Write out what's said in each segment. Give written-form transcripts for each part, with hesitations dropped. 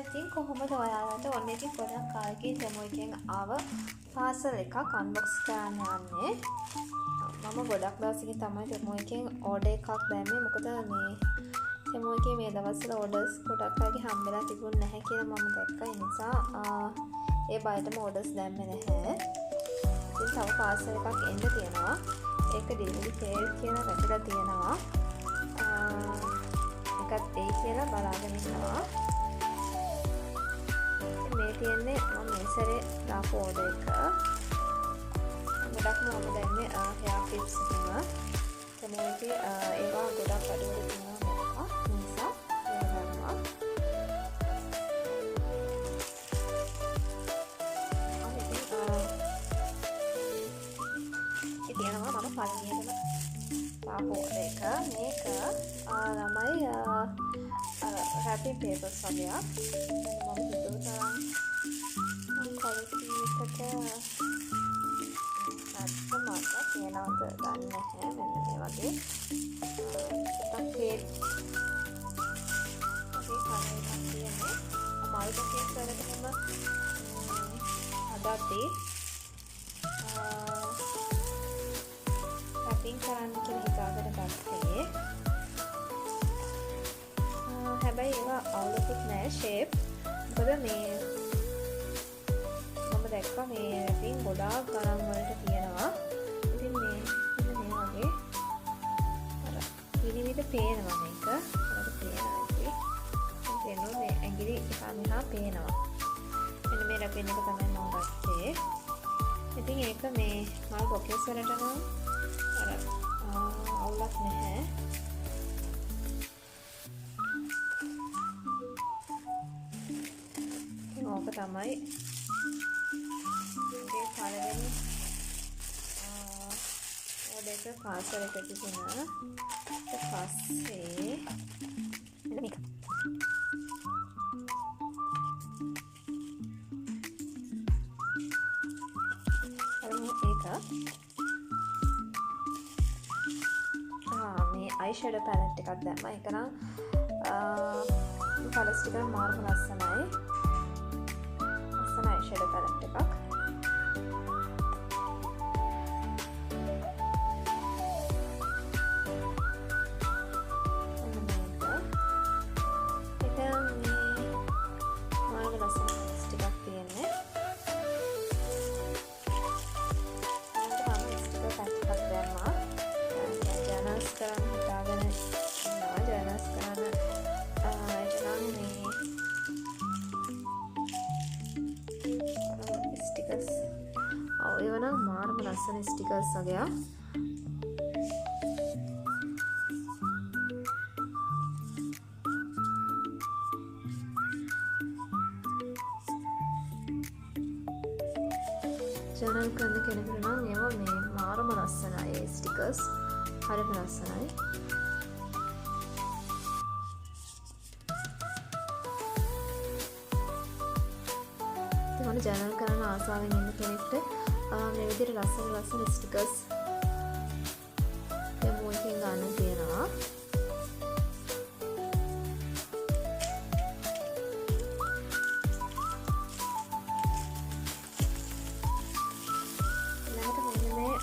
ඉතින් කොහොමද ඔයාලට ඔන්න ඉතින් ගොඩක් කාලෙකින් තෙමු එකෙන් ආව පාසල් එකක් අන්බොක්ස් කරන්න යන්නේ. මම ගොඩක් දවසකින් තමයි තෙමු එකෙන් ඕඩර් එකක් දැම්මේ. මොකද මේ තෙමු එකේ මේ දවස්වල ඕඩර්ස් ගොඩක් අයගේ හම්බෙලා තිබුණ නැහැ කියලා මම දැක්කා. ඒ නිසා ඒ බයටම ඕඩර්ස් දැම්මේ නැහැ. ඉතින් තව පාසල් එකක් එන්න තියෙනවා. ඒක ඩෙලිවරි ෆේල් කියලා වැටලා තියෙනවා. එකත් ඒ කියලා බලාගෙන ඉන්නවා. මේ තියෙන්නේ මම මේ සැරේ දාපු ඕඩර් එක. ගොඩක්ම මම දැම්මේ හෙයා ක්ලිප්ස් එකම. තමුන්ගේ ඒවා ගොඩක් අඩුවට තියෙනවා නේද? නිසා ඒක ගන්නවා. තියෙනවා මම පළවෙනියටම දාපු ඕඩර් එක. මේක ළමයි රැපින් පේපර්ස් වගේක්. මම හිතුවා ක්වොලිටි එකට අත්මත් කියනවාද දන්නේ නැහැ. මෙන්න මේ වගේ ටිකක් කේක් වගේ කලර් එකක් තියෙන්නේ. මල්බ කේක් වලටම හදද්දී රැපින් කරන්න කියලා හිතාගෙන ගත්තේ. හැබැයි ඒවා අවුලකුත් නෑ ෂේප්. මොකද මේ මම දැක්කා මේ රැපින් ගොඩාක් ගණන් වලට තියෙනවා. ඉතින් මේ වගේ අර විනිවිද පේනවා මේක. අපිට පේනවා ඉතින්. තේරෙනවා මේ ඇඟිලි එහා මෙහා පේනවා. මෙන්න මේ රැපින් එක තමයි මම ගත්තේ. ඉතින් ඒක මේ මල් බොකෙස් වලට නම් අර අවුලක් නැහැ. ඕක තමයි මේ පළවෙනි ඕඩර් එක පාසල් එකට තිබුණා. ඊට පස්සේ මේක මේ අයි ෂැඩෝ පැලට් එකක් දැම්මා. ඒක නම් කලර්ස් ටික මාර්ග ලස්සනයි. ලස්සන අයි ෂැඩෝ පැලට් එකක්. ඒවනම් මාර්ම ලස්සන ස්ටිකර්ස් වගේ. ජනල් කරන කෙනෙකුට නම් ඒවා මේ මාර්ම ලස්සනයි. ඒ ස්ටිකර්ස් හරිම ලස්සනයි. ඒවන ජනල් කරන ආසාවෙන් ඉන්න කෙනෙක්ට මේ විදිහට ලස්සන ස්ටිකර්ස් තෙමු එකෙන් ගන්න තියෙනවා. ඊළඟට මෙන්න මේ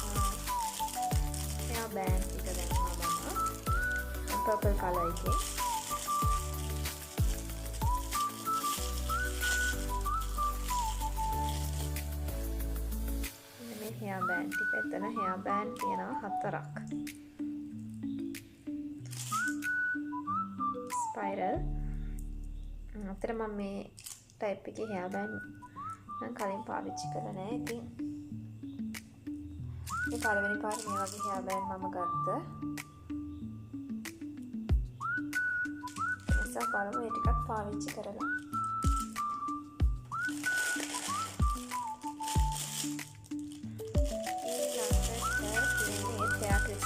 එයා බෑන්ඩ් එක දැම්මා මම පර්පල් කලර් එකේ. හෙයා බෑන්ඩ් ටික එතන හෙයා බෑන්ඩ් තියෙනවා 4ක්. ස්පයිරල්. අතර මම මේ ටයිප් එකේ හෙයා බෑන්ඩ් නම් කලින් පාවිච්චි කරලා නැහැ. ඉතින් මේ පළවෙනි පාර මේ වගේ හෙයා බෑන්ඩ් මම ගත්තා. නිසා බලමු මේ ටිකක් පාවිච්චි කරලා.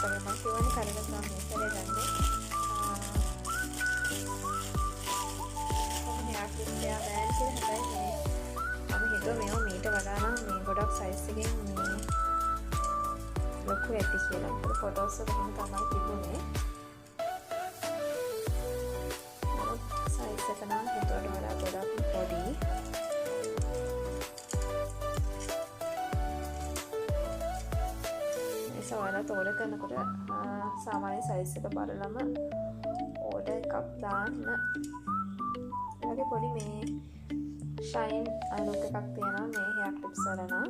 මම කියවනේ කලින් තමයි මේකේ ගන්නේ. මම යාක්ලිප් එක බෑන් කියලා හැබැයි මම හිතුවා මේවා මීට වඩා නම් මේ ගොඩක් සයිස් එකෙන් මේ ලොකු ඇති කියලා. මොකද ෆොටෝස් වල එහෙම තමයි තිබුණේ. සයිස් එක නම් හිතුවට වඩා ගොඩක් ඔයාලත් ඕඩර් කරනකොට සාමාන්‍ය සයිස් එක බලලම ඕඩර් එකක් දාන්න. ඒ වගේ පොඩි මේ ෂයින් ලුක් එකක් තියෙනවා මේ හෙයා ක්ලිප්ස් වල නම්.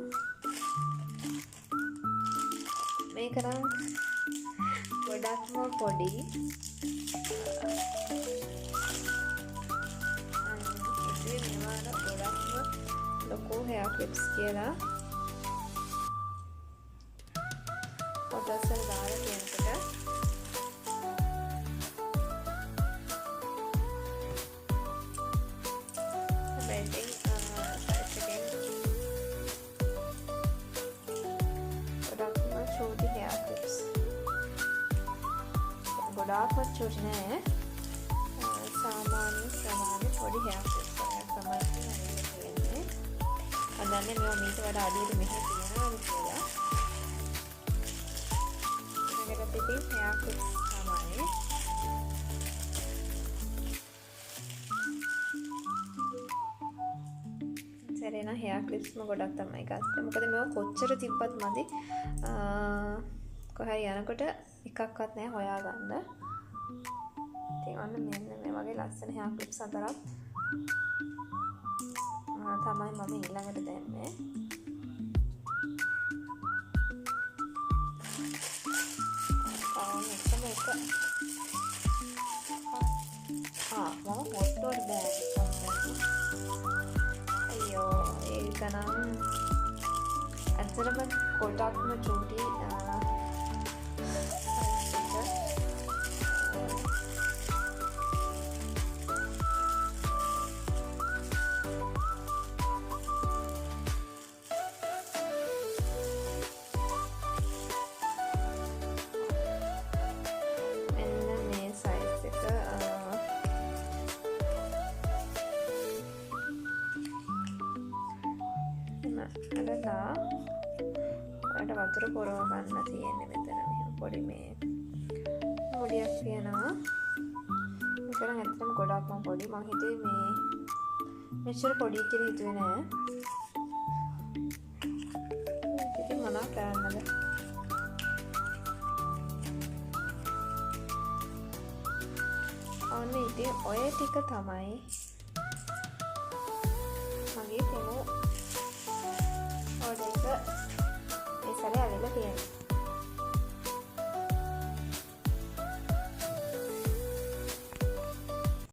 මේක නම් ගොඩක්ම පොඩි. ඉතින් මේවා ගොඩක්ම ලොකු හෙයා ක්ලිප්ස් කියලා ෆොටෝස් වල දාලා තියෙනකොට ගොඩාක්ම චුටි නෑ. සාමාන්‍ය ප්‍රමාණය පොඩි හෙයා ක්ලිප්ස් එකක් තමයි තියෙන්නේ. අදන්නේ මේවා මීට වඩා අඩියට මෙහෙ තියෙනවාද කියලා. මේකට පිටින් හෙයා ක්ලිප්ස් තමයි. සැරේන හෙයා ක්ලිප්ස්ම ගොඩක් තමයි ගත්තේ. මොකද මේවා කොච්චර තිබ්බත් මදි. කොහේ යනකොට එකක්වත් නෑ හොයාගන්න. ඉතින් ඔන්න මෙන්න මේ වගේ ලස්සන හෙයා ක්ලිප්ස් හතරක් තමයි මම ඊළඟට දැම්මේ. මම හොට්ටෝඩ් බෑග් අයියෝ ඒක නම් ඇත්තටම ගොඩක්ම චූටි අරලා ඔයාලට වතුර පොරව ගන්න තියෙන්නේ මෙතන මෙහෙම පොඩි මේ මුඩියක් තියෙනවා. මේක නම් ඇත්තටම ගොඩක්ම පොඩි. මම හිතුවේ මේ මෙච්චර පොඩි කියලා හිතුවේ නෑ. ඉතින් මොනවා කරන්නද? ඔන්න ඉතින් ඔය ටික තමයි මගේ පෙමු ඕඩර් එක මේ සැරේ ඇවිල්ලා තියෙන්නේ.